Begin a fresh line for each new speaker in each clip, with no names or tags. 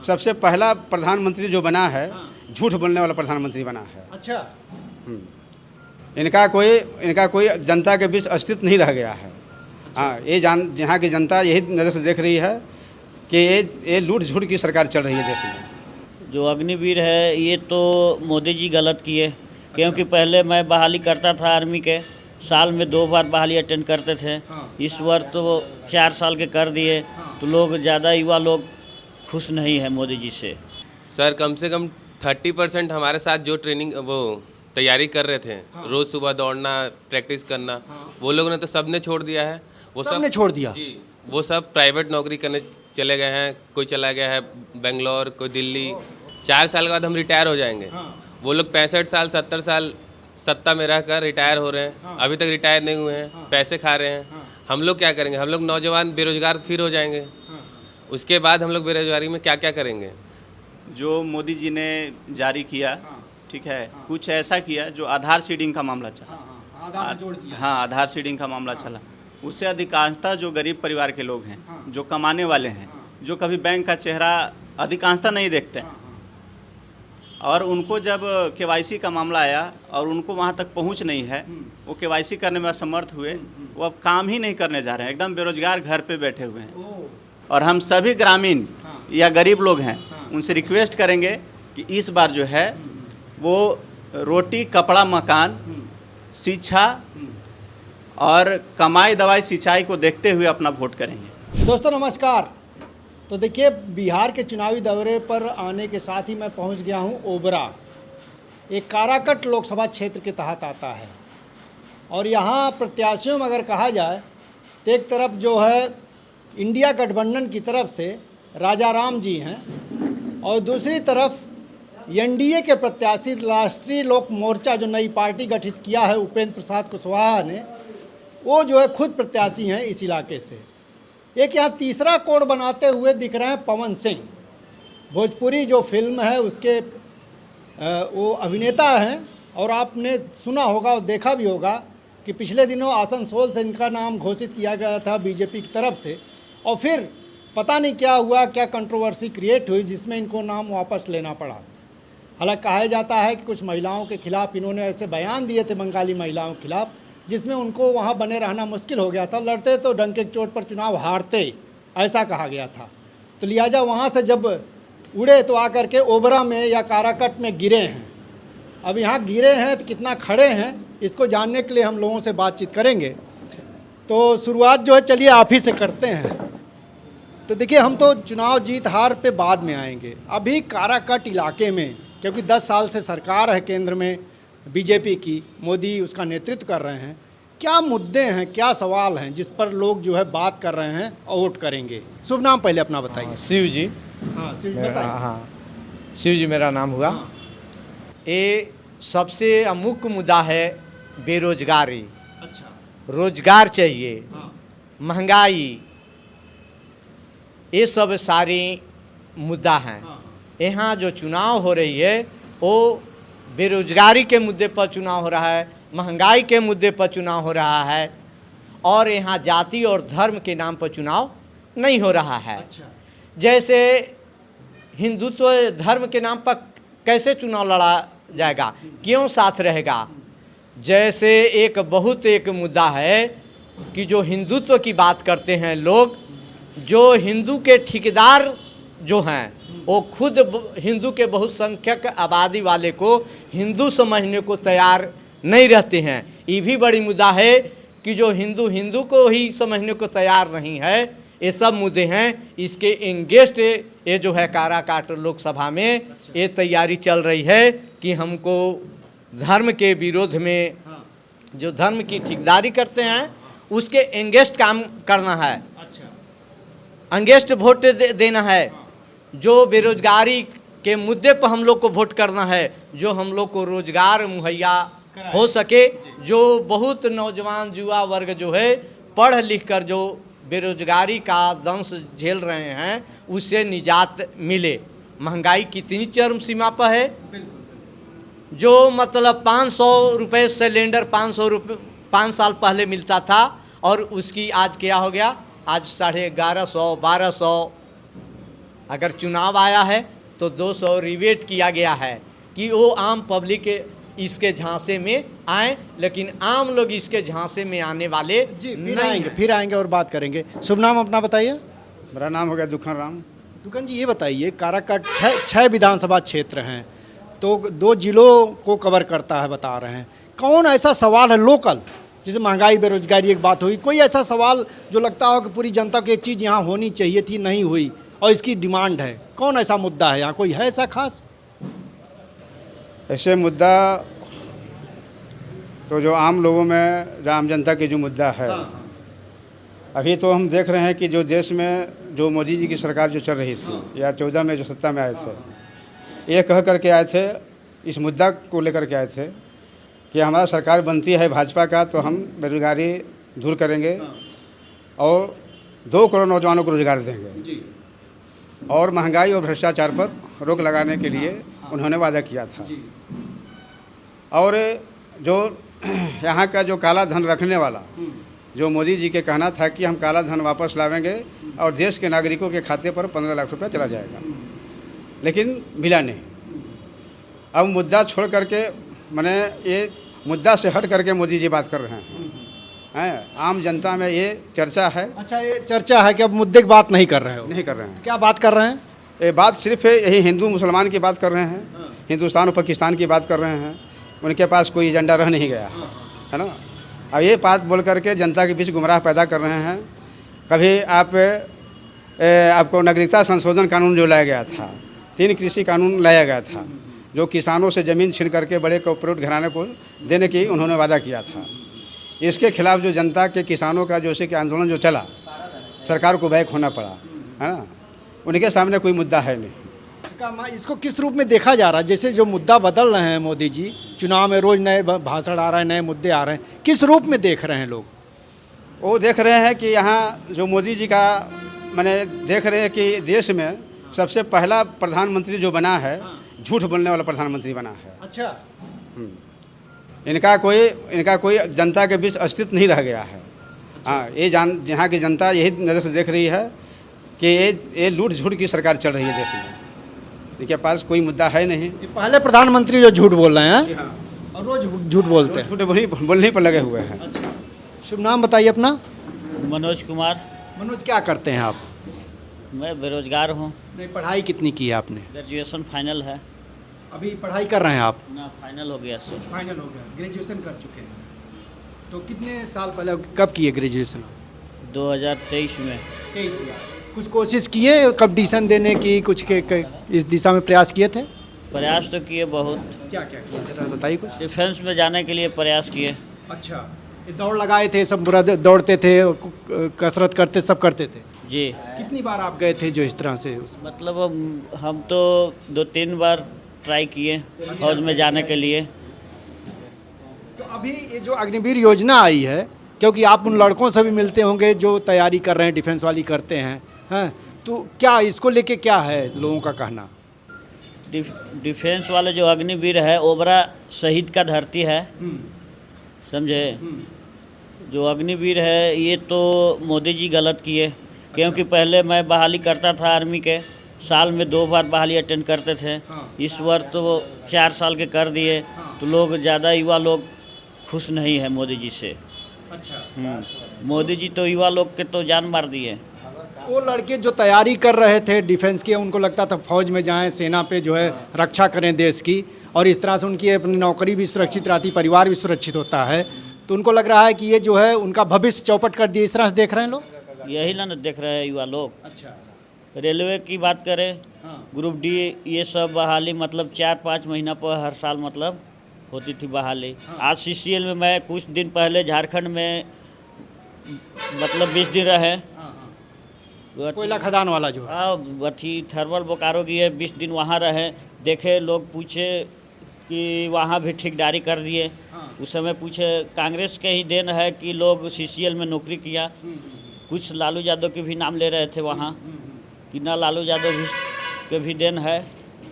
सबसे पहला प्रधानमंत्री जो बना है झूठ बोलने वाला प्रधानमंत्री बना है।
अच्छा।
इनका कोई जनता के बीच अस्तित्व नहीं रह गया है। हाँ, यहाँ की जनता यही नज़र से देख रही है कि ये लूट झूठ की सरकार चल रही है देश में।
जो अग्निवीर है ये तो मोदी जी गलत किए, क्योंकि पहले मैं बहाली करता था आर्मी के, साल में 2 बार बहाली अटेंड करते थे। इस वर्ष तो 4 साल के कर दिए, तो लोग ज़्यादा युवा लोग खुश नहीं है मोदी जी से।
सर कम से कम 30% हमारे साथ जो ट्रेनिंग वो तैयारी कर रहे थे, रोज़ सुबह दौड़ना, प्रैक्टिस करना, वो लोगों ने तो सबने छोड़ दिया है। वो
सबने छोड़ दिया
जी, वो सब प्राइवेट नौकरी करने चले गए हैं। कोई चला गया है बेंगलोर, कोई दिल्ली। 4 साल के बाद हम रिटायर हो जाएंगे। वो लोग 65 साल 70 साल सत्ता में रहकर रिटायर हो रहे हैं, अभी तक रिटायर नहीं हुए हैं, पैसे खा रहे हैं। हम लोग क्या करेंगे? हम लोग नौजवान बेरोजगार फिर हो जाएंगे। उसके बाद हम लोग बेरोजगारी में क्या क्या करेंगे?
जो मोदी जी ने जारी किया, ठीक है, कुछ ऐसा किया जो आधार सीडिंग का मामला चला।
आधार से जोड़ दिया।
हाँ, आधार सीडिंग का मामला चला। उससे अधिकांशतः जो गरीब परिवार के लोग हैं, जो कमाने वाले हैं, जो कभी बैंक का चेहरा अधिकांशतः नहीं देखते हैं, और उनको जब केवाईसी का मामला आया और उनको वहाँ तक पहुँच नहीं है, वो केवाईसी करने में असमर्थ हुए, वो अब काम ही नहीं करने जा रहे हैं, एकदम बेरोजगार घर पे बैठे हुए हैं। और हम सभी ग्रामीण या गरीब लोग हैं, उनसे रिक्वेस्ट करेंगे कि इस बार जो है वो रोटी, कपड़ा, मकान, शिक्षा और कमाई, दवाई, सिंचाई को देखते हुए अपना वोट करेंगे।
दोस्तों नमस्कार। तो देखिए, बिहार के चुनावी दौरे पर आने के साथ ही मैं पहुंच गया हूं ओबरा। एक काराकट लोकसभा क्षेत्र के तहत आता है और यहां प्रत्याशियों में अगर कहा जाए तो एक तरफ जो है इंडिया गठबंधन की तरफ से राजा राम जी हैं और दूसरी तरफ एनडीए के प्रत्याशी राष्ट्रीय लोक मोर्चा जो नई पार्टी गठित किया है उपेंद्र प्रसाद कुशवाहा ने, वो जो है खुद प्रत्याशी हैं इस इलाके से। एक यहाँ तीसरा कोड बनाते हुए दिख रहे हैं पवन सिंह। भोजपुरी जो फिल्म है उसके वो अभिनेता हैं और आपने सुना होगा और देखा भी होगा कि पिछले दिनों आसनसोल से इनका नाम घोषित किया गया था बीजेपी की तरफ से, और फिर पता नहीं क्या हुआ, क्या कंट्रोवर्सी क्रिएट हुई जिसमें इनको नाम वापस लेना पड़ा। हालांकि कहा जाता है कि कुछ महिलाओं के खिलाफ इन्होंने ऐसे बयान दिए थे, बंगाली महिलाओं के खिलाफ, जिसमें उनको वहाँ बने रहना मुश्किल हो गया था। लड़ते तो डंके की चोट पर चुनाव हारते, ऐसा कहा गया था। तो लिहाजा वहाँ से जब उड़े तो आकर के ओबरा में या काराकट में गिरे हैं। अब यहाँ गिरे हैं तो कितना खड़े हैं इसको जानने के लिए हम लोगों से बातचीत करेंगे। तो शुरुआत जो है चलिए आप ही से करते हैं। तो देखिए, हम तो चुनाव जीत हार पे बाद में आएंगे। अभी काराकट इलाके में, क्योंकि 10 साल से सरकार है केंद्र में बीजेपी की, मोदी उसका नेतृत्व कर रहे हैं, क्या मुद्दे हैं, क्या सवाल हैं जिस पर लोग जो है बात कर रहे हैं और वोट करेंगे? शुभ नाम पहले अपना बताइए।
शिव जी।
हाँ, शिव जी बताइए।
हाँ, शिव जी मेरा नाम हुआ। ये सबसे मुख्य मुद्दा है बेरोजगारी।
अच्छा।
रोजगार चाहिए,
हाँ।
महंगाई, ये सब सारी मुद्दा हैं। यहाँ जो चुनाव हो रही है वो बेरोजगारी के मुद्दे पर चुनाव हो रहा है, महंगाई के मुद्दे पर चुनाव हो रहा है, और यहाँ जाति और धर्म के नाम पर चुनाव नहीं हो रहा है।
अच्छा।
जैसे हिंदुत्व धर्म के नाम पर कैसे चुनाव लड़ा जाएगा, क्यों साथ रहेगा? जैसे एक मुद्दा है कि जो हिंदुत्व की बात करते हैं लोग, जो हिंदू के ठेकेदार जो हैं वो खुद हिंदू के बहुसंख्यक आबादी वाले को हिंदू समझने को तैयार नहीं रहते हैं। ये भी बड़ी मुद्दा है कि जो हिंदू को ही समझने को तैयार नहीं है। ये सब मुद्दे हैं। इसके एंगेस्ट ये जो है काराकाट लोकसभा में ये तैयारी चल रही है कि हमको धर्म के विरोध में, जो धर्म की ठेकेदारी करते हैं उसके एंगेस्ट काम करना है।
अच्छा।
एंगेस्ट वोट देना है। जो बेरोजगारी के मुद्दे पर हम लोग को वोट करना है, जो हम लोग को रोजगार मुहैया हो सके, जो बहुत नौजवान युवा वर्ग जो है पढ़ लिख कर जो बेरोजगारी का दंश झेल रहे हैं उससे निजात मिले। महंगाई कितनी चरम सीमा पर है। जो मतलब 500 रुपये सिलेंडर 500 रुपये 5 साल पहले मिलता था और उसकी आज क्या हो गया, आज 1150 1200 अगर चुनाव आया है तो 200 रिवेट किया गया है कि वो आम पब्लिक इसके झांसे में आए, लेकिन आम लोग इसके झांसे में आने वाले नहीं हैं।
फिर आएंगे और बात करेंगे। शुभ नाम अपना बताइए।
मेरा नाम हो गया दुखन राम।
दुकान जी, ये बताइए, काराकाट छः विधानसभा क्षेत्र हैं, तो 2 जिलों को कवर करता है बता रहे हैं। कौन ऐसा सवाल है लोकल, जैसे महंगाई बेरोजगारी एक बात हुई, कोई ऐसा सवाल जो लगता हो कि पूरी जनता को ये चीज़ यहाँ होनी चाहिए थी, नहीं हुई और इसकी डिमांड है, कौन ऐसा मुद्दा है यहाँ, कोई है ऐसा खास?
ऐसे मुद्दा तो जो आम लोगों में, जो आम जनता की जो मुद्दा है, अभी तो हम देख रहे हैं कि जो देश में जो मोदी जी की सरकार जो चल रही थी या 14 में जो सत्ता में आए थे, ये कह करके आए थे, इस मुद्दा को लेकर के आए थे कि हमारा सरकार बनती है भाजपा का तो हम बेरोजगारी दूर करेंगे और 2 करोड़ नौजवानों को रोजगार देंगे और महंगाई और भ्रष्टाचार पर रोक लगाने के लिए उन्होंने वादा किया था। और जो यहाँ का जो काला धन रखने वाला, जो मोदी जी के कहना था कि हम काला धन वापस लावेंगे और देश के नागरिकों के खाते पर 15 लाख रुपया चला जाएगा, लेकिन मिला नहीं। अब मुद्दा छोड़ करके, मैंने ये मुद्दा से हट करके मोदी जी बात कर रहे हैं। आम जनता में ये चर्चा है।
अच्छा, ये चर्चा है कि अब मुद्दे की बात नहीं कर रहे हो?
नहीं कर रहे हैं।
क्या बात कर रहे हैं?
ये बात सिर्फ यही हिंदू मुसलमान की बात कर रहे हैं, हिंदुस्तान और पाकिस्तान की बात कर रहे हैं। उनके पास कोई एजेंडा रह नहीं गया है ना। अब ये बात बोल करके जनता के बीच गुमराह पैदा कर रहे हैं। कभी आपको नागरिकता संशोधन कानून जो लाया गया था, 3 कृषि कानून लाया गया था, जो किसानों से ज़मीन छीन करके बड़े कॉर्पोरेट घराने को देने की उन्होंने वादा किया था। इसके खिलाफ जो जनता के, किसानों का जैसे कि आंदोलन जो चला, सरकार को बैक होना पड़ा, है ना। उनके सामने कोई मुद्दा है नहीं।
इसको किस रूप में देखा जा रहा है? जैसे जो मुद्दा बदल रहे हैं मोदी जी, चुनाव में रोज़ नए भाषण आ रहे हैं, नए मुद्दे आ रहे हैं, किस रूप में देख रहे हैं लोग?
वो देख रहे हैं कि यहाँ जो मोदी जी का, मैंने देख रहे हैं कि देश में सबसे पहला प्रधानमंत्री जो बना है, झूठ बोलने वाला प्रधानमंत्री बना है।
अच्छा।
इनका कोई जनता के बीच अस्तित्व नहीं रह गया है। हाँ, यहाँ की जनता यही नज़र से देख रही है कि ये लूट झूठ की सरकार चल रही है देश में। इनके पास कोई मुद्दा है नहीं।
ये पहले प्रधानमंत्री जो झूठ बोल रहे हैं और रोज झूठ बोलते हैं,
झूठ बोलने पर लगे हुए हैं।
अच्छा। शुभ नाम बताइए अपना।
मनोज कुमार।
मनोज, क्या करते हैं आप?
मैं बेरोजगार हूँ।
नहीं, पढ़ाई कितनी की है आपने?
ग्रेजुएशन फाइनल है।
अभी पढ़ाई कर रहे हैं आप?
ना, फाइनल हो गया सर।
फाइनल हो गया, ग्रेजुएशन कर चुके हैं। तो कितने साल पहले, कब किए ग्रेजुएशन?
2023 में।
23 में। कुछ कोशिश किए कंपटीशन देने की, कुछ के इस दिशा में प्रयास किए थे?
प्रयास तो किए बहुत।
क्या क्या किए जरा बताइए कुछ।
डिफेंस में जाने के लिए प्रयास किए।
अच्छा, ये दौड़ लगाए थे, सब पूरा दौड़ते थे, कसरत करते, सब करते थे
जी।
कितनी बार आप गए थे जो इस तरह से?
मतलब हम तो 2-3 बार ट्राई किए फौज में जाने के लिए।
तो अभी ये जो अग्निवीर योजना आई है, क्योंकि आप उन लड़कों से भी मिलते होंगे जो तैयारी कर रहे हैं, डिफेंस वाली करते हैं, तो क्या इसको लेके क्या है लोगों का कहना?
डिफेंस वाले जो अग्निवीर है, ओबरा शहीद का धरती है, समझे। जो अग्निवीर है, ये तो मोदी जी गलत किए, क्योंकि पहले मैं बहाली करता था आर्मी के, साल में 2 बार बहाली अटेंड करते थे। इस वर्ष तो 4 साल के कर दिए, तो लोग ज़्यादा युवा लोग खुश नहीं है मोदी जी से।
अच्छा।
मोदी जी तो युवा लोग के तो जान मार दिए।
वो लड़के जो तैयारी कर रहे थे डिफेंस की, उनको लगता था फौज में जाएं, सेना पे जो है रक्षा करें देश की, और इस तरह से उनकी अपनी नौकरी भी सुरक्षित रहती, परिवार भी सुरक्षित होता है, तो उनको लग रहा है कि ये जो है उनका भविष्य चौपट कर दिया। इस तरह से देख रहे हैं लोग?
यही ना देख रहे हैं युवा लोग।
अच्छा।
रेलवे की बात करें, ग्रुप डी, ये सब बहाली मतलब 4-5 महीना पर हर साल मतलब होती थी बहाली। आज CCL में मैं कुछ दिन पहले झारखंड में मतलब 20 दिन रहे।
कोयला खदान वाला जो है।
हाँ, अथी थर्मल बोकारो की है, 20 दिन वहाँ रहे, देखे, लोग पूछे कि वहाँ भी ठेकेदारी कर दिए। उस समय पूछे, कांग्रेस के ही देन है कि लोग CCL में नौकरी किया। कुछ लालू यादव के भी नाम ले रहे थे वहाँ, कि ना लालू यादव भी के भी देन है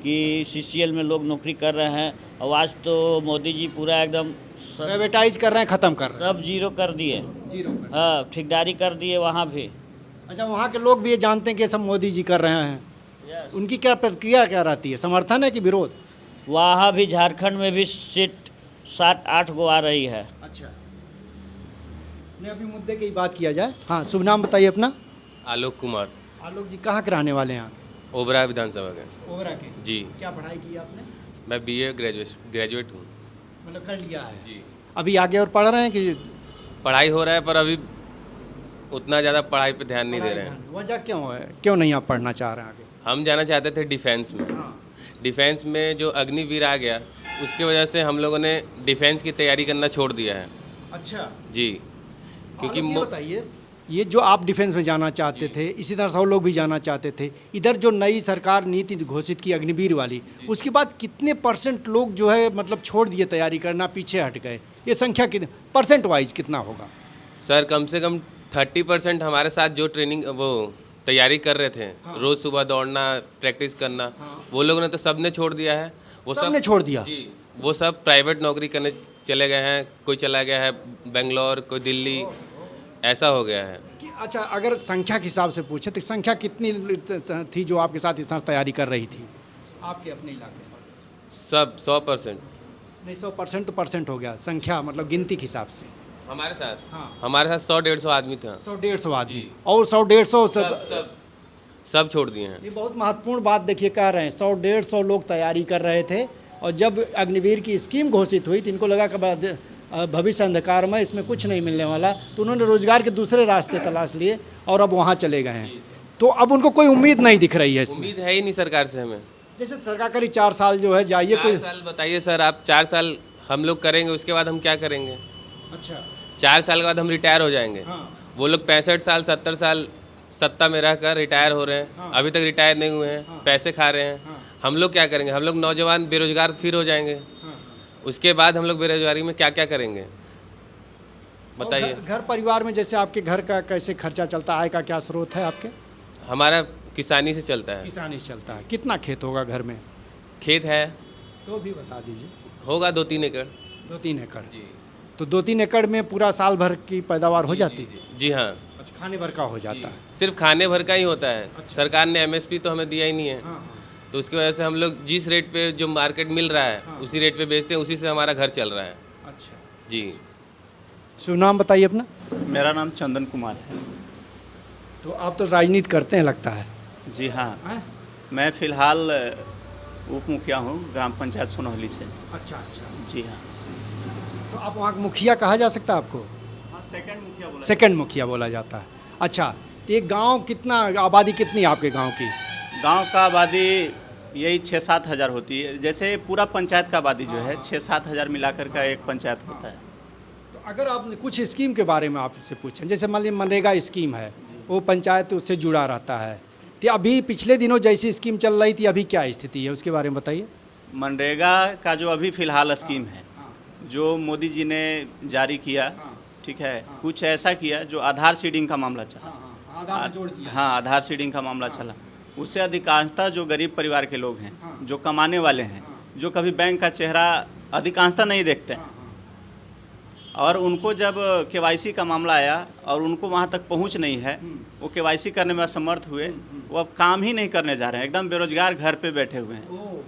कि CCL में लोग नौकरी कर रहे हैं। और आज तो मोदी जी पूरा एकदम
प्राइवेटाइज कर रहे हैं, ख़त्म कर रहे हैं,
सब जीरो कर दिए। हाँ, ठेकेदारी कर दिए वहाँ भी।
अच्छा, वहाँ के लोग भी ये जानते हैं कि ये सब मोदी जी कर रहे हैं? उनकी क्या प्रतिक्रिया क्या रहती है, समर्थन है कि विरोध?
वहाँ भी झारखंड में भी सीट 7-8 गो आ रही है।
अच्छा, नहीं अभी मुद्दे की बात किया जाए। हाँ, शुभ नाम बताइए अपना।
आलोक कुमार,
आलोक जी कहाँ के रहने वाले हैं आप?
ओबरा विधानसभा के।
ओबरा के।
जी,
क्या पढ़ाई की आपने?
मैं बीए ग्रेजुएट हूँ।
मतलब कर लिया है।
जी,
अभी आगे और पढ़ रहे हैं कि
पढ़ाई हो रहा है पर अभी उतना ज़्यादा पढ़ाई पे ध्यान नहीं दे रहे हैं।
वजह क्यों है, क्यों नहीं आप पढ़ना चाह रहे हैं आगे?
हम जाना चाहते थे डिफेंस में। डिफेंस में जो अग्निवीर आ गया उसकी वजह से हम लोगों ने डिफेंस की तैयारी करना छोड़ दिया है।
अच्छा,
जी, क्योंकि
ये बताइए, ये जो आप डिफेंस में जाना चाहते थे, इसी तरह 100 लोग भी जाना चाहते थे, इधर जो नई सरकार नीति घोषित की अग्निवीर वाली, उसके बाद कितने % लोग जो है मतलब छोड़ दिए तैयारी करना, पीछे हट गए? ये संख्या कितने % वाइज कितना होगा?
सर कम से कम 30% हमारे साथ जो ट्रेनिंग वो तैयारी कर रहे थे, रोज़ सुबह दौड़ना, प्रैक्टिस करना, वो लोगों ने तो सब ने छोड़ दिया है। वो
सबने छोड़ दिया?
जी, वो सब प्राइवेट नौकरी करने चले गए हैं। कोई चला गया है बेंगलोर, कोई दिल्ली, ऐसा हो गया है।
कि अच्छा, अगर संख्या के हिसाब से पूछे तो संख्या कितनी थी जो आपके साथ इस तरह तैयारी कर रही थी आपके अपने इलाके में?
सब 100%।
नहीं, 100% तो % हो गया, संख्या मतलब गिनती के हिसाब से।
हमारे साथ
हाँ।
हमारे साथ 100-150 आदमी था।
100-150 आदमी, और 100-150
सब छोड़ दिए हैं।
ये बहुत महत्वपूर्ण बात देखिए कह रहे हैं, 100-150 लोग तैयारी कर रहे थे, और जब अग्निवीर की स्कीम घोषित हुई तो इनको लगा कि भविष्य अंधकार में, इसमें कुछ नहीं मिलने वाला, तो उन्होंने रोजगार के दूसरे रास्ते तलाश लिए और अब वहाँ चले गए हैं। तो अब उनको कोई उम्मीद नहीं दिख रही है इसमें।
उम्मीद है ही नहीं सरकार से हमें।
जैसे सरकार करी 4 साल जो है जाइए,
4
कोई
साल बताइए सर, आप 4 साल हम लोग करेंगे, उसके बाद हम क्या करेंगे?
अच्छा
4 साल के बाद हम रिटायर हो जाएंगे। वो लोग 65 साल 70 साल सत्ता में रहकर रिटायर हो रहे हैं, अभी तक रिटायर नहीं हुए हैं, पैसे खा रहे हैं। हम लोग क्या करेंगे? हम लोग नौजवान बेरोजगार फिर हो जाएंगे। उसके बाद हम लोग बेरोजगारी में क्या क्या करेंगे बताइए।
घर परिवार में जैसे आपके घर का कैसे खर्चा चलता है, आय का क्या स्रोत है आपके?
हमारा किसानी से चलता है।
किसानी से चलता है। कितना खेत होगा घर में?
खेत है
तो भी बता दीजिए।
होगा 2-3 एकड़।
2-3 एकड़।
जी
तो 2-3 एकड़ में पूरा साल भर की पैदावार हो जाती है?
जी हाँ,
अच्छा, खाने भर का हो जाता है?
सिर्फ खाने भर का ही होता है। सरकार ने MSP तो हमें दिया ही नहीं है, तो उसकी वजह से हम लोग जिस रेट पे जो मार्केट मिल रहा है उसी रेट पे बेचते हैं, उसी से हमारा घर चल रहा है।
अच्छा
जी।
शुभ नाम बताइए अपना।
मेरा नाम चंदन कुमार है।
तो आप तो राजनीति करते हैं लगता है?
जी हाँ,
हैं?
मैं फ़िलहाल उप मुखिया हूँ ग्राम पंचायत सोनहली से।
अच्छा अच्छा,
जी हाँ।
तो आप वहाँ का मुखिया कहा जा सकता है आपको?
हाँ,
सेकंड मुखिया बोला जाता है। अच्छा, तो एक गांव कितना, आबादी कितनी है आपके गांव की?
गांव का आबादी यही 6-7 हज़ार होती है। जैसे पूरा पंचायत का आबादी जो है 6-7 हज़ार मिलाकर का एक पंचायत होता है।
तो अगर आप कुछ स्कीम के बारे में आपसे पूछें, जैसे मान लीजिए मनरेगा स्कीम है, वो पंचायत उससे जुड़ा रहता है, तो अभी पिछले दिनों जैसी स्कीम चल रही थी, अभी क्या स्थिति है उसके बारे में बताइए।
मनरेगा का जो अभी फ़िलहाल स्कीम है जो मोदी जी ने जारी किया, ठीक है, कुछ ऐसा किया जो आधार सीडिंग का मामला चला। हाँ, आधार सीडिंग का मामला चला। उससे अधिकांशतः जो गरीब परिवार के लोग हैं, जो कमाने वाले हैं, जो कभी बैंक का चेहरा अधिकांशतः नहीं देखते हैं, और उनको जब KYC का मामला आया और उनको वहाँ तक पहुँच नहीं है, वो KYC करने में असमर्थ हुए, वो अब काम ही नहीं करने जा रहे हैं, एकदम बेरोजगार घर पे बैठे हुए हैं।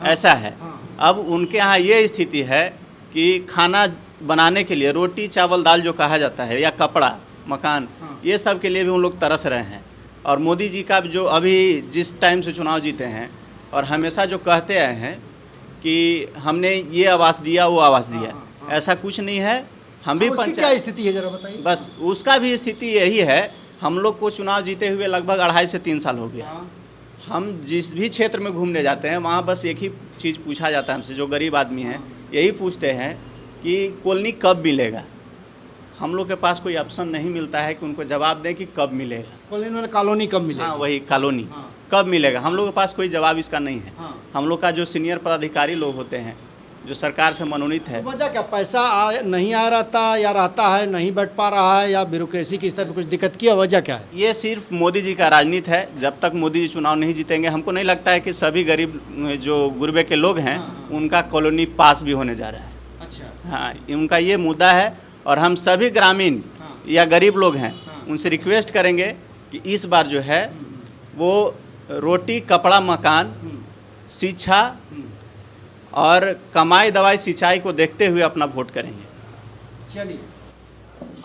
ऐसा है। अब उनके यहाँ ये स्थिति है कि खाना बनाने के लिए रोटी चावल दाल जो कहा जाता है, या कपड़ा मकान, ये सब के लिए भी उन लोग तरस रहे हैं। और मोदी जी का जो अभी जिस टाइम से चुनाव जीते हैं और हमेशा जो कहते आए हैं कि हमने ये आवास दिया वो आवास दिया, ऐसा कुछ नहीं है। हम भी
उसकी क्या स्थिति है जरा बताइए।
बस उसका भी स्थिति यही है। हम लोग को चुनाव जीते हुए लगभग 2.5 से 3 साल हो गया। हम जिस भी क्षेत्र में घूमने जाते हैं वहाँ बस एक ही चीज़ पूछा जाता है हमसे, जो गरीब आदमी हैं यही पूछते हैं कि कॉलोनी कब मिलेगा। हम लोग के पास कोई ऑप्शन नहीं मिलता है कि उनको जवाब दें कि कब मिलेगा।
कॉलोनी कब मिलेगा?
हाँ, वही कॉलोनी कब मिलेगा, हम लोग के पास कोई जवाब इसका नहीं है। हम लोग का जो सीनियर पदाधिकारी लोग होते हैं, जो सरकार से मनोनीत है,
वजह क्या, पैसा नहीं आ रहता या रहता है नहीं बैठ पा रहा है, या ब्यूरोक्रेसी की स्तर पर कुछ दिक्कत की वजह क्या है?
ये सिर्फ मोदी जी का राजनीति है। जब तक मोदी जी चुनाव नहीं जीतेंगे, हमको नहीं लगता है कि सभी गरीब जो गुरबे के लोग हैं उनका कॉलोनी पास भी होने जा रहा है।
अच्छा,
हाँ, उनका ये मुद्दा है। और हम सभी ग्रामीण या गरीब लोग हैं उनसे रिक्वेस्ट करेंगे कि इस बार जो है वो रोटी कपड़ा मकान शिक्षा और कमाई दवाई सिंचाई को देखते हुए अपना वोट करेंगे।
चलिए,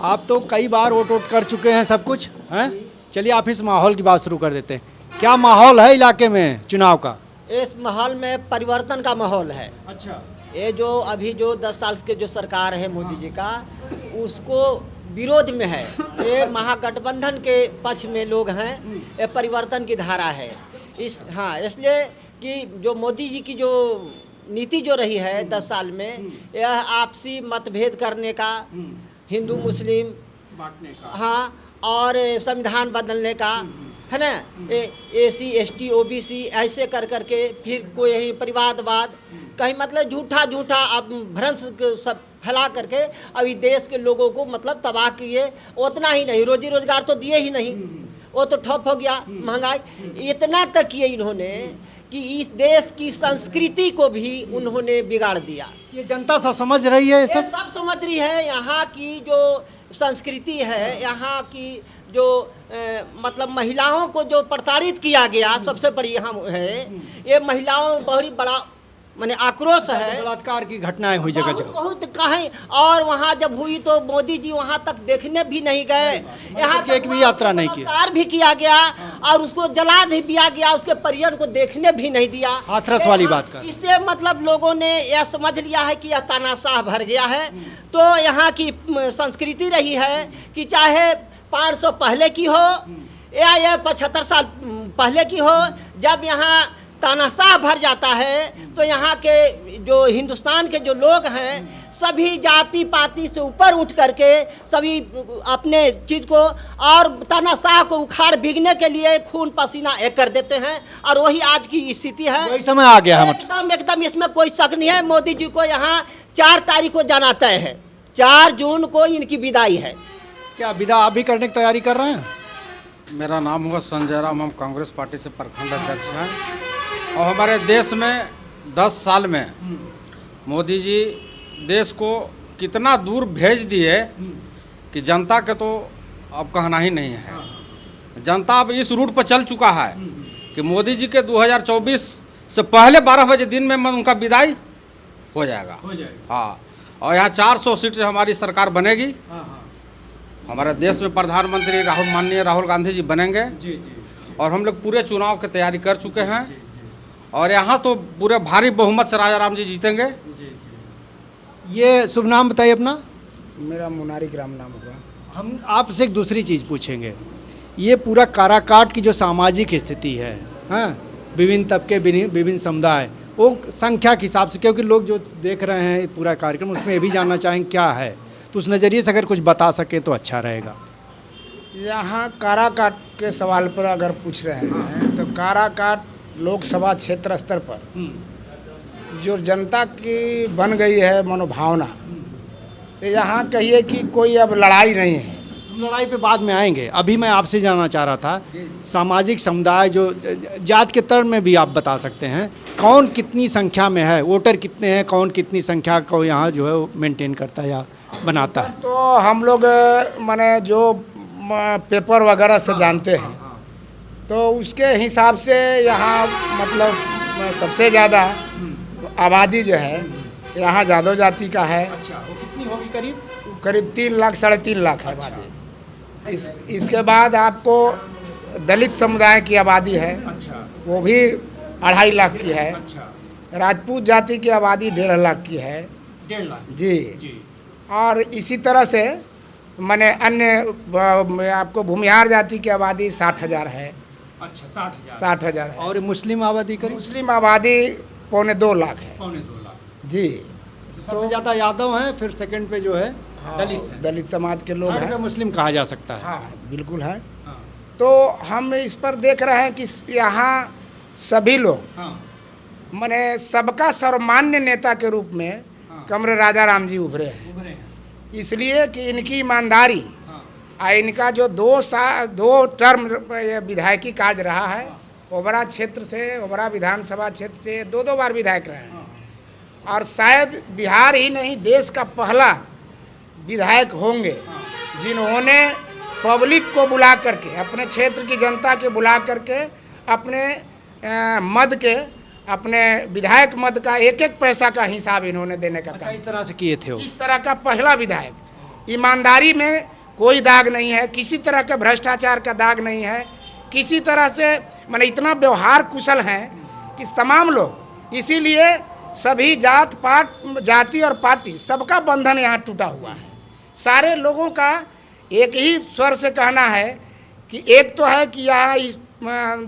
आप तो कई बार वोट कर चुके हैं, सब कुछ हैं। चलिए आप इस माहौल की बात शुरू कर देते हैं। क्या माहौल है इलाके में चुनाव का?
इस माहौल में परिवर्तन का माहौल है।
अच्छा।
ये जो अभी जो 10 साल के जो सरकार है मोदी जी का, उसको विरोध में है। ये महागठबंधन के पक्ष में लोग हैं। ये परिवर्तन की धारा है। इसलिए कि जो मोदी जी की जो नीति जो रही है 10 साल में, यह आपसी मतभेद करने का, हिंदू मुस्लिम
बांटने का,
हाँ, और संविधान बदलने का, है ना, SC ST OBC ऐसे कर करके फिर कोई यही परिवारवाद कहीं मतलब झूठा अब भ्रंश सब फैला करके अभी देश के लोगों को मतलब तबाह किए। उतना ही नहीं, रोजी रोजगार तो दिए ही नहीं, वो तो ठप हो गया, महंगाई इतना तक किए इन्होंने कि इस देश की संस्कृति को भी उन्होंने बिगाड़ दिया।
ये जनता सब समझ रही है,
ये
सब
सब समझ रही है। यहाँ की जो संस्कृति है, यहाँ की जो मतलब महिलाओं को जो प्रताड़ित किया गया, सबसे बड़ी यहाँ है ये महिलाओं में बहुत बड़ा माने आक्रोश है।
बलात्कार की घटनाएं हुई जगह जगह।
बहुत कहीं, और वहाँ जब हुई तो मोदी जी वहाँ तक देखने भी नहीं गए। यहाँ
एक भी यात्रा नहीं की,
बलात्कार भी किया गया और उसको जला दिया गया, उसके परिजन को देखने भी नहीं दिया।
हाथरस वाली बात कर।
इससे मतलब लोगों ने यह समझ लिया है कि यह तानाशाह भर गया है। तो यहाँ की संस्कृति रही है कि चाहे 500 पहले की हो या 75 साल पहले की हो, जब यहाँ तानाशाह भर जाता है तो यहाँ के जो हिंदुस्तान के जो लोग हैं सभी जाति पाति से ऊपर उठ करके सभी अपने चीज़ को और तानाशाह को उखाड़ बिगने के लिए खून पसीना एक कर देते हैं। और वही आज की स्थिति है।
वही समय आ गया है।
एकदम इसमें कोई शक नहीं है। मोदी जी को यहाँ 4 तारीख को जाना तय है। 4 जून को इनकी विदाई है।
क्या विदा आप भी करने की तैयारी कर रहे हैं?
मेरा नाम हुआ संजय राम, हम कांग्रेस पार्टी से प्रखंड अध्यक्ष हैं। और हमारे देश में 10 साल में मोदी जी देश को कितना दूर भेज दिए कि जनता के तो अब कहना ही नहीं है। जनता अब इस रूट पर चल चुका है कि मोदी जी के 2024 से पहले 12 बजे दिन में उनका विदाई हो जाएगा। हाँ, और यहाँ 400 सीट से हमारी सरकार बनेगी। हमारे देश में प्रधानमंत्री माननीय राहुल गांधी जी बनेंगे। और हम लोग पूरे चुनाव की तैयारी कर चुके हैं और यहाँ तो पूरे भारी बहुमत से राजा राम जी जीतेंगे।
ये शुभ नाम बताइए अपना।
मेरा मुनारी ग्राम नाम हुआ।
हम आपसे एक दूसरी चीज़ पूछेंगे। ये पूरा काराकाट की जो सामाजिक स्थिति है, हाँ, विभिन्न तबके विभिन्न समुदाय, वो संख्या के हिसाब से, क्योंकि लोग जो देख रहे हैं पूरा कार्यक्रम उसमें ये भी जानना चाहेंगे क्या है, तो उस नज़रिए से अगर कुछ बता सकें तो अच्छा रहेगा।
यहाँ काराकाट के सवाल पर अगर पूछ रहे हैं तो काराकाट लोकसभा क्षेत्र स्तर पर जो जनता की बन गई है मनोभावना, तो यहाँ कहिए कि कोई अब लड़ाई नहीं है।
लड़ाई पे बाद में आएंगे। अभी मैं आपसे जानना चाह रहा था, सामाजिक समुदाय जो जात के तरह में भी आप बता सकते हैं, कौन कितनी संख्या में है, वोटर कितने हैं, कौन कितनी संख्या को यहाँ जो है मेंटेन करता है या बनाता है?
तो हम लोग माने जो पेपर वगैरह से जानते हैं तो उसके हिसाब से यहाँ मतलब सबसे ज़्यादा आबादी जो है यहाँ जादव जाति का है।
अच्छा, वो कितनी होगी?
करीब 3 लाख 3.5 लाख है आबादी। इसके बाद आपको दलित समुदाय की आबादी है।
अच्छा,
वो भी 2.5 लाख की है।
अच्छा,
राजपूत जाति की आबादी 1.5 लाख की है।
1.5 लाख
जी। और इसी तरह से माने अन्य आपको भूमिहार जाति की आबादी 60,000 है।
अच्छा, 60,000।
60,000 है।
और मुस्लिम आबादी करीब
मुस्लिम आबादी 1.25 लाख है।
2.25 लाख।
जी।
सबसे ज़्यादा यादव हैं, फिर सेकंड पे जो है दलित है।
दलित समाज के लोग हैं।
मुस्लिम कहा जा सकता है।
हाँ, बिल्कुल है। तो हम इस पर देख रहे हैं कि यहाँ सभी लोग माने सबका सर्वमान्य नेता के रूप में कमरे राजा राम जी उभरे हैं। इसलिए कि इनकी ईमानदारी और इनका जो 2 टर्म विधायकी कार्य रहा है, ओबरा क्षेत्र से, ओबरा विधानसभा क्षेत्र से 2 बार विधायक रहे हैं। और शायद बिहार ही नहीं देश का पहला विधायक होंगे जिन्होंने पब्लिक को बुला करके, अपने क्षेत्र की जनता के बुला करके अपने मद के, अपने विधायक मद का एक एक पैसा का हिसाब इन्होंने देने का काम
इस तरह से किए थे वो।
इस तरह का पहला विधायक। ईमानदारी में कोई दाग नहीं है, किसी तरह के भ्रष्टाचार का दाग नहीं है, किसी तरह से माने इतना व्यवहार कुशल हैं कि तमाम लोग, इसीलिए सभी जाति और पार्टी सबका बंधन यहाँ टूटा हुआ है। सारे लोगों का एक ही स्वर से कहना है कि एक तो है कि यहाँ इस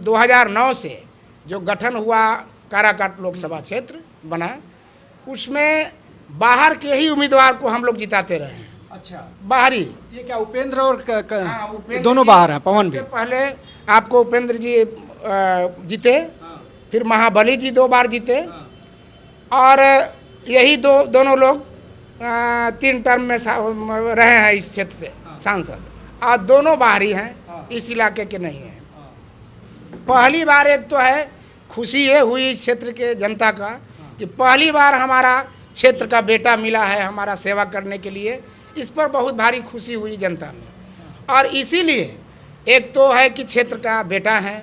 2009 से जो गठन हुआ काराकाट लोकसभा क्षेत्र बना, उसमें बाहर के ही उम्मीदवार को हम लोग जिताते रहे हैं।
अच्छा,
बाहरी
ये क्या उपेंद्र और
हाँ, उपेंद्र
दोनों
जी,
बाहर हैं, पवन भी?
सबसे पहले आपको उपेंद्र जी जीते, फिर महाबली जी 2 बार जीते, और यही दोनों लोग 3 टर्म में रहे हैं इस क्षेत्र से सांसद, और दोनों बाहरी हैं, इस इलाके के नहीं हैं। पहली बार एक तो है खुशी ये हुई इस क्षेत्र के जनता का कि पहली बार हमारा क्षेत्र का बेटा मिला है हमारा सेवा करने के लिए, इस पर बहुत भारी खुशी हुई जनता में। और इसीलिए एक तो है कि क्षेत्र का बेटा है,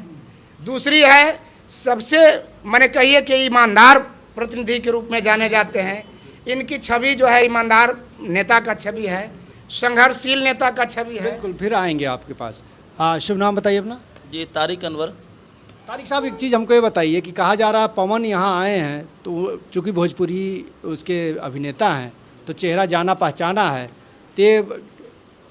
दूसरी है सबसे मैंने कहिए कि ईमानदार प्रतिनिधि के रूप में जाने जाते हैं। इनकी छवि जो है ईमानदार नेता का छवि है, संघर्षशील नेता का छवि है।
बिल्कुल, फिर आएंगे आपके पास। हाँ, शुभ नाम बताइए अपना।
जी, तारिक अनवर।
तारिक साहब, एक चीज़ हमको ये बताइए कि कहा जा रहा है पवन यहाँ आए हैं तो चूँकि भोजपुरी उसके अभिनेता हैं तो चेहरा जाना पहचाना है, तो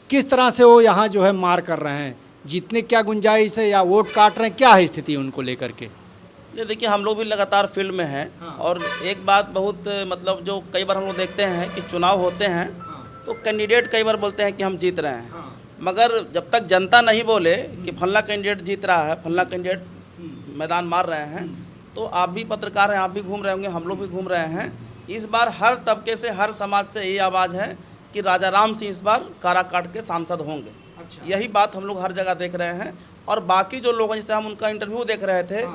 किस तरह से वो यहाँ जो है मार कर रहे हैं, जीतने क्या गुंजाइश है या वोट काट रहे हैं, क्या है स्थिति उनको लेकर के?
ये देखिए, हम लोग भी लगातार फील्ड में हैं। और एक बात बहुत मतलब जो कई बार हम लोग देखते हैं कि चुनाव होते हैं तो कैंडिडेट कई बार बोलते हैं कि हम जीत रहे हैं, मगर जब तक जनता नहीं बोले कि फलना कैंडिडेट जीत रहा है, फलना कैंडिडेट मैदान मार रहे हैं, तो आप भी पत्रकार हैं, आप भी घूम रहे होंगे, हम लोग भी घूम रहे हैं। इस बार हर तबके से, हर समाज से यही आवाज़ है कि राजा राम सिंह इस बार काराकाट के सांसद होंगे। यही बात हम लोग हर जगह देख रहे हैं। और बाकी जो लोग हैं, जैसे हम उनका इंटरव्यू देख रहे थे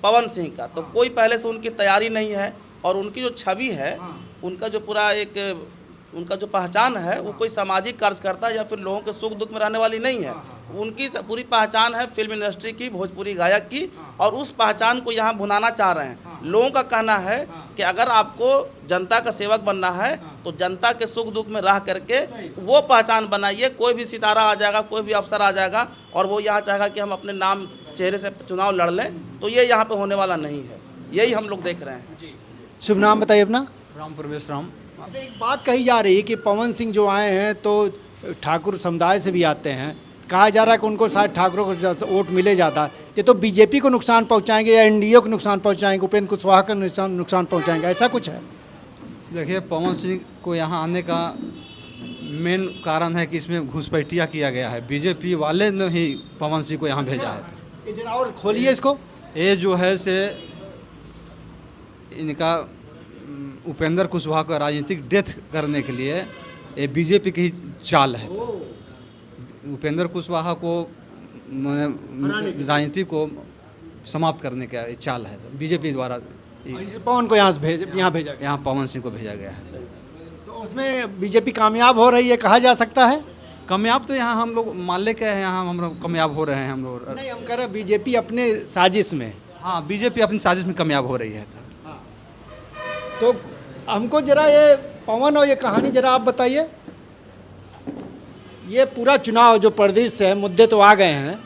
पवन सिंह का, तो कोई पहले से उनकी तैयारी नहीं है, और उनकी जो छवि है, उनका जो पूरा एक उनका जो पहचान है, वो कोई सामाजिक कार्यकर्ता या फिर लोगों के सुख दुख में रहने वाली नहीं है। उनकी पूरी पहचान है फिल्म इंडस्ट्री की, भोजपुरी गायक की, और उस पहचान को यहाँ भुनाना चाह रहे हैं। लोगों का कहना है कि अगर आपको जनता का सेवक बनना है तो जनता के सुख दुख में रह करके वो पहचान बनाइए। कोई भी सितारा आ जाएगा, कोई भी अफसर आ जाएगा और वो यहाँ चाहेगा कि हम अपने नाम चेहरे से चुनाव लड़ लें, तो ये यहाँ पे होने वाला नहीं है। यही हम लोग देख रहे हैं।
शुभ नाम बताइए अपना।
राम प्रवेश राम।
अच्छा, एक बात कही जा रही है कि पवन सिंह जो आए हैं तो ठाकुर समुदाय से भी आते हैं, कहा जा रहा है कि उनको शायद ठाकुरों को वोट मिले जाता है, ये तो बीजेपी को नुकसान पहुंचाएंगे या एनडीए को नुकसान पहुंचाएंगे, उपेंद्र कुशवाहा को नुकसान पहुंचाएंगे, ऐसा कुछ है?
देखिए, पवन सिंह को यहाँ आने का मेन कारण है कि इसमें घुसपैठिया किया गया है। बीजेपी वाले ने ही पवन सिंह को यहाँ भेजा है।
ये जरा और खोलिए इसको।
ये जो है से इनका उपेंद्र कुशवाहा का राजनीतिक डेथ करने के लिए ये बीजेपी की ही चाल है। उपेंद्र कुशवाहा को राजनीति को समाप्त करने का ये चाल है बीजेपी द्वारा।
पवन को यहाँ भेजा गया,
यहाँ पवन सिंह को भेजा गया है।
तो उसमें बीजेपी कामयाब हो रही है, कहा जा सकता है?
कामयाब तो यहाँ हम लोग मान ले के हैं, यहाँ हम लोग कामयाब हो रहे हैं। हम लोग
नहीं, हम कह रहे हैं बीजेपी अपने साजिश में।
हाँ, बीजेपी अपनी साजिश में कामयाब हो रही है।
तो हमको जरा ये पवन और ये कहानी जरा आप बताइए। ये पूरा चुनाव जो परिदृश्य है, मुद्दे तो आ गए हैं,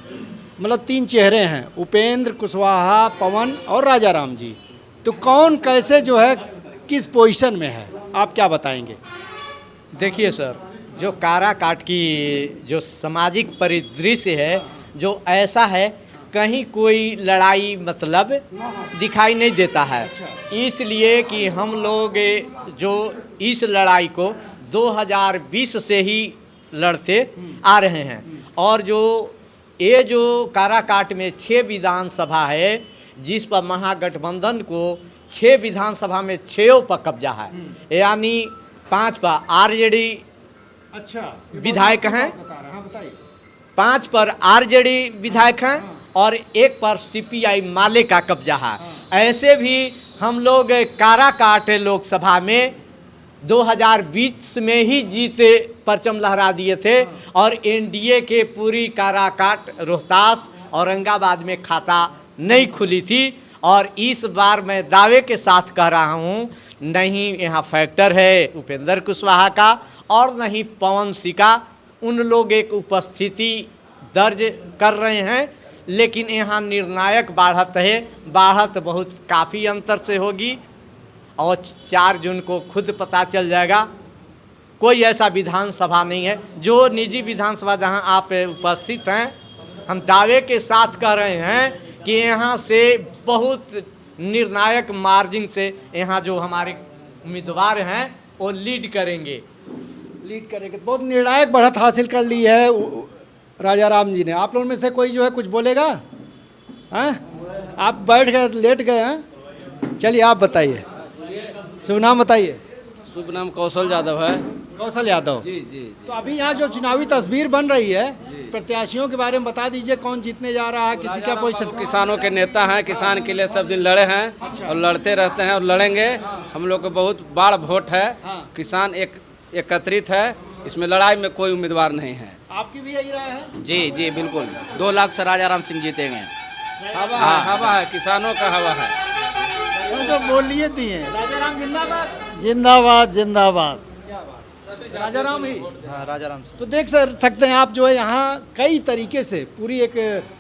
मतलब 3 चेहरे हैं, उपेंद्र कुशवाहा, पवन और राजा राम जी। तो कौन कैसे जो है किस पोजीशन में है, आप क्या बताएंगे?
देखिए सर, जो काराकाट की जो सामाजिक परिदृश्य है, जो ऐसा है कहीं कोई लड़ाई मतलब दिखाई नहीं देता है। इसलिए कि हम लोग जो इस लड़ाई को 2020 से ही लड़ते आ रहे हैं, और जो काराकाट में 6 विधानसभा है, जिस पर महागठबंधन को 6 विधानसभा में 6 पर कब्जा है, यानी 5 पर आरजेडी विधायक हैं, 5 पर आरजेडी विधायक हैं और 1 पर सीपीआई माले का कब्जा है। ऐसे भी हम लोग काराकाट लोकसभा में 2020 में ही जीते परचम लहरा दिए थे, और एनडीए के पूरी काराकाट, रोहतास, औरंगाबाद में खाता नहीं खुली थी। और इस बार मैं दावे के साथ कह रहा हूँ, नहीं यहाँ फैक्टर है उपेंद्र कुशवाहा का और नहीं पवन सिंह का। उन लोग एक उपस्थिति दर्ज कर रहे हैं, लेकिन यहाँ निर्णायक बढ़त है। बढ़त बहुत काफ़ी अंतर से होगी और 4 जून को खुद पता चल जाएगा। कोई ऐसा विधानसभा नहीं है, जो निजी विधानसभा जहां आप उपस्थित हैं, हम दावे के साथ कह रहे हैं कि यहाँ से बहुत निर्णायक मार्जिन से यहाँ जो हमारे उम्मीदवार हैं वो लीड करेंगे।
बहुत निर्णायक बढ़त हासिल कर ली है राजा राम जी ने। आप लोगों में से कोई जो है कुछ बोलेगा? हैं? आप बैठ गए, लेट गए हैं? चलिए आप बताइए, शुभ नाम बताइए।
शुभ नाम कौशल यादव है।
कौशल यादव
जी जी।
तो अभी यहाँ जो चुनावी तस्वीर बन रही है, प्रत्याशियों के बारे में बता दीजिए, कौन जीतने जा रहा है, किसी का पोजीशन?
किसानों के नेता हैं, किसान के लिए सब दिन लड़े हैं और लड़ते रहते हैं और लड़ेंगे। हम लोग को बहुत बड़ा वोट है, किसान एकत्रित है, इसमें लड़ाई में कोई उम्मीदवार नहीं है।
आपकी भी यही राय है?
जी जी बिल्कुल, 2 लाख से राजा राम सिंह जीतेंगे। हवा है, किसानों का हवा है।
तो बोलिए दिए राजा राम जिंदाबाद।
जिंदाबाद जिंदाबाद।
राजा राम ही।
हाँ, राजा राम।
तो देख सकते हैं आप जो है यहाँ कई तरीके से पूरी एक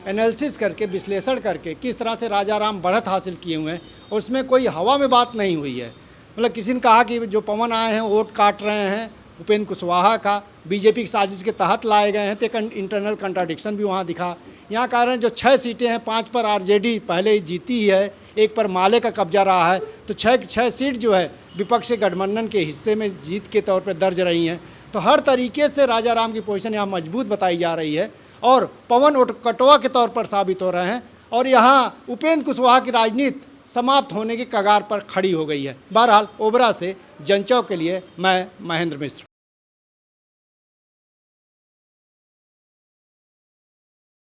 एनालिसिस करके, विश्लेषण करके किस तरह से राजा राम बढ़त हासिल किए हुए हैं। उसमें कोई हवा में बात नहीं हुई है। मतलब किसी ने कहा कि जो पवन आए हैं वोट काट रहे हैं उपेंद्र कुशवाहा का, बीजेपी की साजिश के तहत लाए गए हैं, तो एक इंटरनल कंट्राडिक्शन भी वहाँ दिखा। यहाँ कारण जो 6 सीटें हैं, 5 पर आरजेडी पहले ही जीती है, 1 पर माले का कब्जा रहा है, तो 6 सीट जो है विपक्ष गठबंधन के हिस्से में जीत के तौर पर दर्ज रही हैं। तो हर तरीके से राजा राम की पोजीशन यहाँ मजबूत बताई जा रही है और पवन कटवा के तौर पर साबित हो रहे हैं। और यहाँ उपेंद्र कुशवाहा की राजनीति समाप्त होने की कगार पर खड़ी हो गई है। बहरहाल ओबरा से जनचौक के लिए मैं महेंद्र मिश्र।